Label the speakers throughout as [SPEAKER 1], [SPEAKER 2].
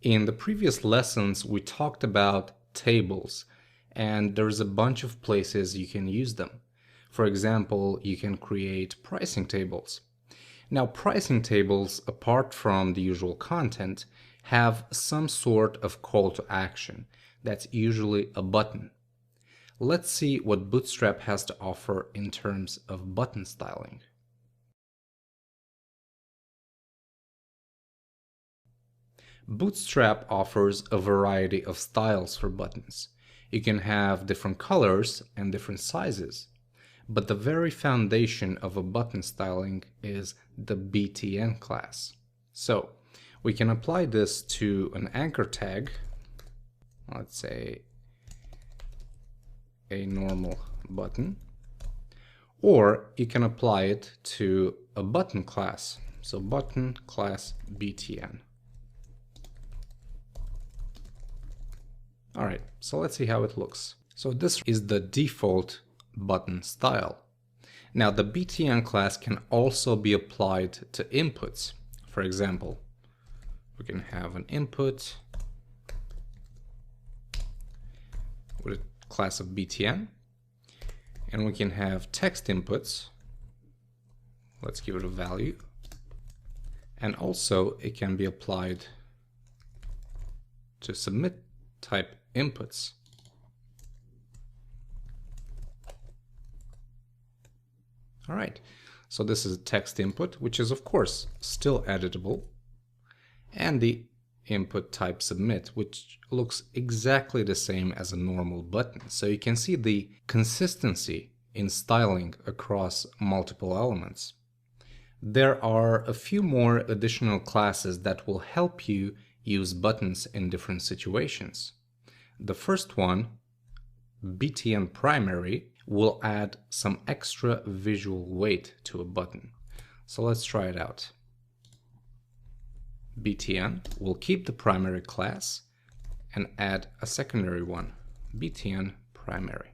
[SPEAKER 1] In the previous lessons, we talked about tables, and there's a bunch of places you can use them. For example, you can create pricing tables. Now, pricing tables, apart from the usual content, have some sort of call to action. That's usually a button. Let's see what Bootstrap has to offer in terms of button styling. Bootstrap offers a variety of styles for buttons. You can have different colors and different sizes. But the very foundation of a button styling is the btn class. So we can apply this to an anchor tag, let's say a normal button, or you can apply it to a button class. So button class btn. All right, so let's see how it looks. So this is the default button style. Now the btn class can also be applied to inputs. For example, we can have an input with a class of btn, and we can have text inputs. Let's give it a value, and also it can be applied to submit type inputs. All right, so this is a text input, which is of course still editable, and the input type submit, which looks exactly the same as a normal button. So you can see the consistency in styling across multiple elements. There are a few more additional classes that will help you use buttons in different situations. The first one, btn primary, will add some extra visual weight to a button. So let's try it out. btn will keep the primary class and add a secondary one, btn primary.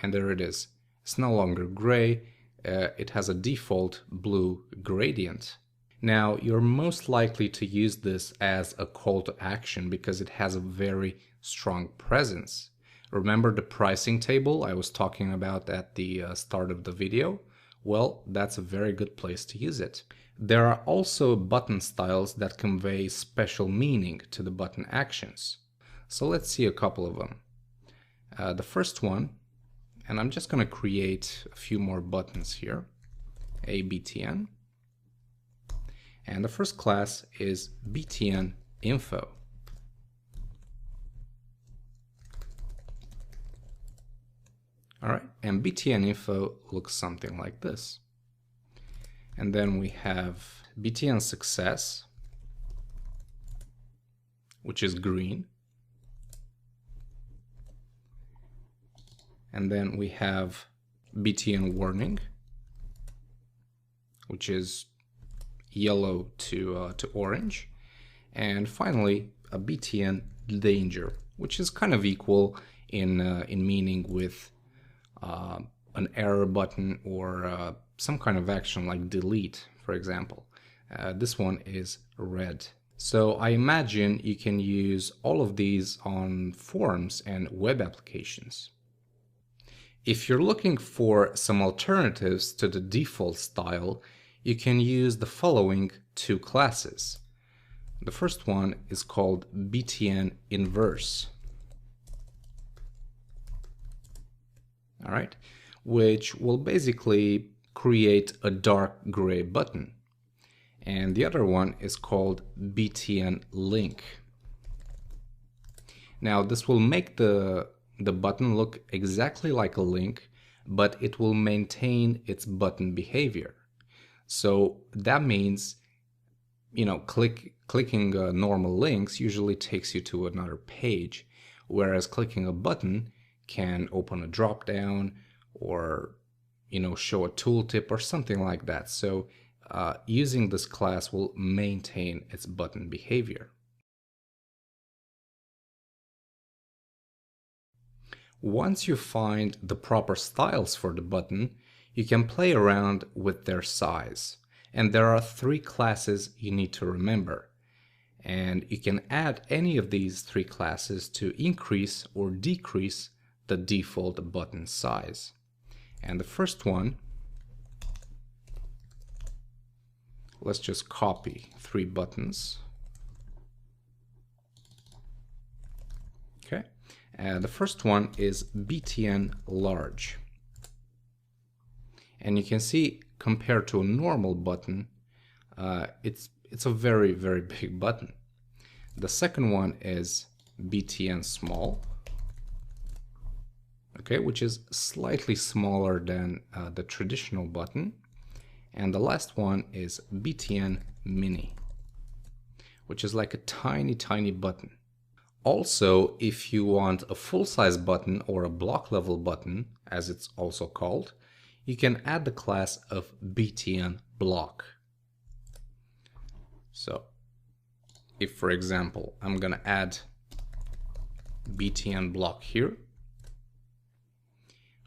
[SPEAKER 1] And there it is. It's no longer gray, it has a default blue gradient. Now, you're most likely to use this as a call to action because it has a very strong presence. Remember the pricing table I was talking about at the start of the video? Well, that's a very good place to use it. There are also button styles that convey special meaning to the button actions. So let's see a couple of them. The first one, and I'm just going to create a few more buttons here, a btn. And the first class is btn info. All right, and btn info looks something like this. And then we have btn success, which is green. And then we have btn warning, which is yellow to orange. And finally, a btn danger, which is kind of equal in meaning with an error button or some kind of action like delete, for example. This one is red. So I imagine you can use all of these on forms and web applications. If you're looking for some alternatives to the default style, you can use the following two classes. The first one is called btn inverse. All right, which will basically create a dark gray button. And the other one is called btn link. Now this will make the button look exactly like a link, but it will maintain its button behavior. So that means, you know, clicking normal links usually takes you to another page, whereas clicking a button can open a drop down or, you know, show a tooltip or something like that. So using this class will maintain its button behavior. Once you find the proper styles for the button, you can play around with their size. And there are three classes you need to remember. And you can add any of these three classes to increase or decrease the default button size. And the first one, let's just copy 3 buttons. Okay, and the first one is BTN large. And you can see, compared to a normal button, it's a very, very big button. The second one is BTN small, okay, which is slightly smaller than the traditional button. And the last one is BTN mini, which is like a tiny, tiny button. Also, if you want a full-size button or a block level button, as it's also called, you can add the class of BTN block. So if, for example, I'm gonna add BTN block here,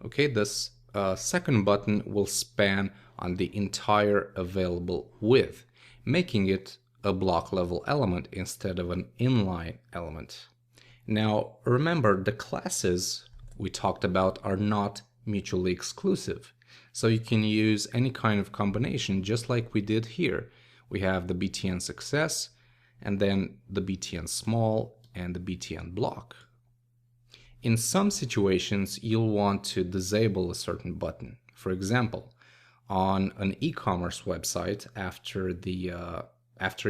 [SPEAKER 1] okay, this second button will span on the entire available width, making it a block level element instead of an inline element. Now remember, the classes we talked about are not mutually exclusive, so you can use any kind of combination, just like we did here. We have the BTN success, and then the BTN small and the BTN block. In some situations, you'll want to disable a certain button. For example, on an e-commerce website, after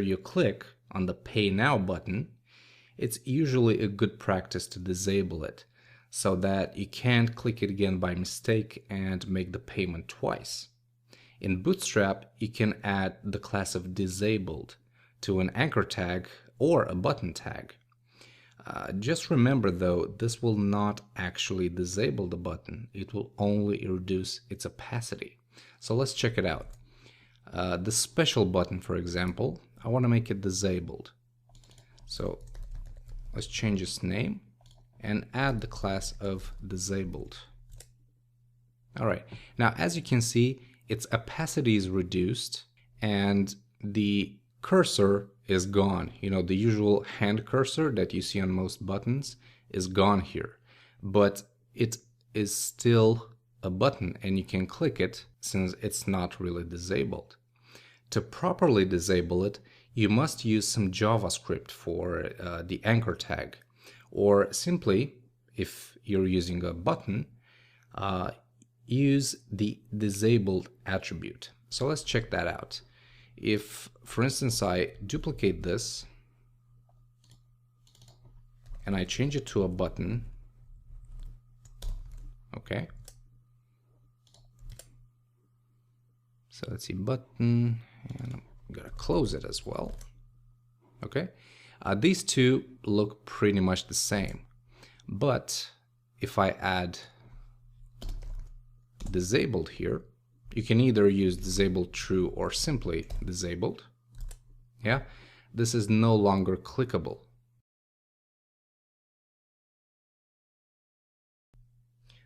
[SPEAKER 1] you click on the Pay Now button, it's usually a good practice to disable it so that you can't click it again by mistake and make the payment twice. In Bootstrap, you can add the class of disabled to an anchor tag or a button tag. Just remember though, this will not actually disable the button. It will only reduce its opacity. So let's check it out. The special button, for example, I want to make it disabled. So let's change its name and add the class of disabled. All right, now as you can see, its opacity is reduced and the cursor is gone. You know, the usual hand cursor that you see on most buttons is gone here, but it is still a button and you can click it since it's not really disabled. To properly disable it, you must use some JavaScript for the anchor tag, or simply, if you're using a button, use the disabled attribute. So let's check that out. If, for instance, I duplicate this and I change it to a button, okay. So let's see, button, and I'm gonna close it as well. Okay, these two look pretty much the same, but if I add disabled here, you can either use disabled true or simply disabled. Yeah, this is no longer clickable.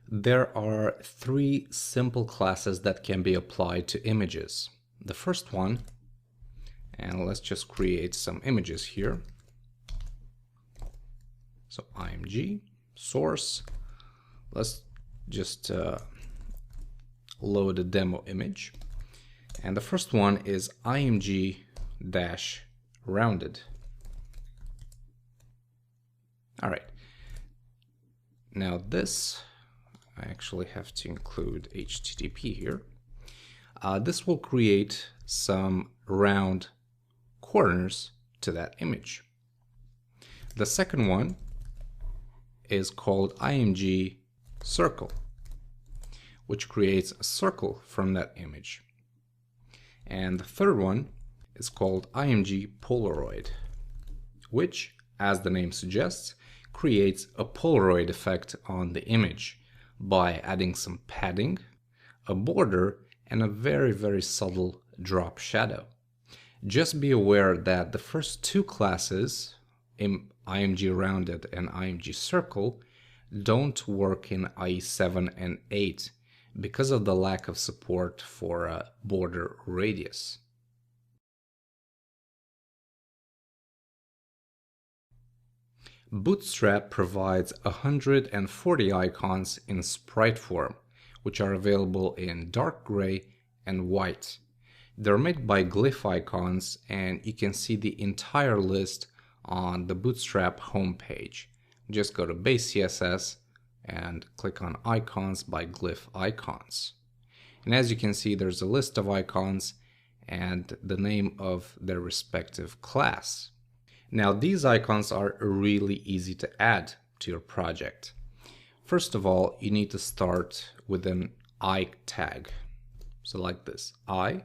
[SPEAKER 1] There are 3 simple classes that can be applied to images. The first one, and let's just create some images here. So img, source, let's just load a demo image. And the first one is img-rounded. All right. Now this, I actually have to include HTTP here. This will create some round corners to that image. The second one is called img circle, which creates a circle from that image. And the third one is called img polaroid, which, as the name suggests, creates a Polaroid effect on the image by adding some padding, a border, and a very, very subtle drop shadow. Just be aware that the first 2 classes, img rounded and img circle, don't work in IE 7 and 8 because of the lack of support for a border radius. Bootstrap provides 140 icons in sprite form, which are available in dark gray and white. They're made by glyph icons, and you can see the entire list on the Bootstrap homepage. Just go to base CSS and click on icons by glyph icons. And as you can see, there's a list of icons and the name of their respective class. Now, these icons are really easy to add to your project. First of all, you need to start with an I tag. So like this, I,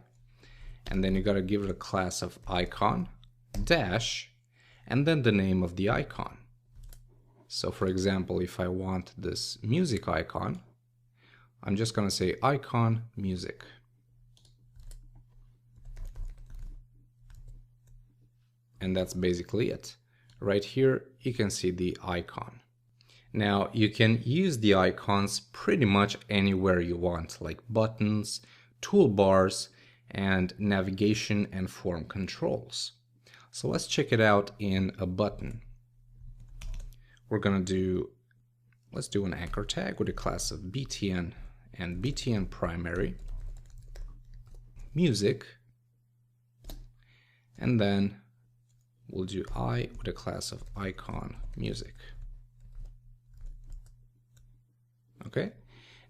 [SPEAKER 1] and then you gotta give it a class of icon, dash, and then the name of the icon. So for example, if I want this music icon, I'm just gonna say icon music. And that's basically it. Right here, you can see the icon. Now, you can use the icons pretty much anywhere you want, like buttons, toolbars, and navigation and form controls. So let's check it out in a button. Let's do an anchor tag with a class of btn and btn primary, music, and then we'll do I with a class of icon music. Okay,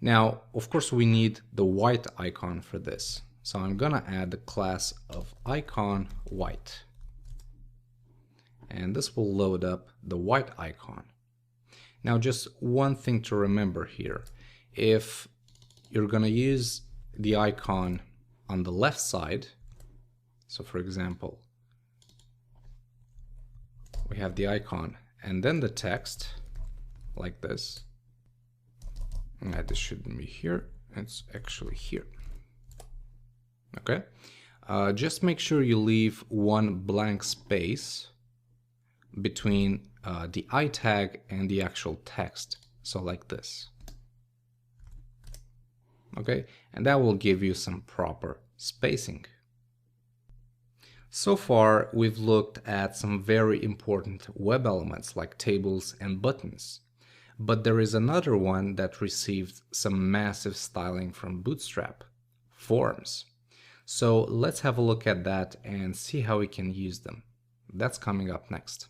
[SPEAKER 1] now of course we need the white icon for this. So I'm gonna add the class of icon white. And this will load up the white icon. Now just one thing to remember here. If you're gonna use the icon on the left side, so for example, we have the icon and then the text like this. This shouldn't be here, it's actually here. Okay, just make sure you leave one blank space between the I tag and the actual text, so like this. Okay, and that will give you some proper spacing. So far, we've looked at some very important web elements like tables and buttons. But there is another one that received some massive styling from Bootstrap: forms. So let's have a look at that and see how we can use them. That's coming up next.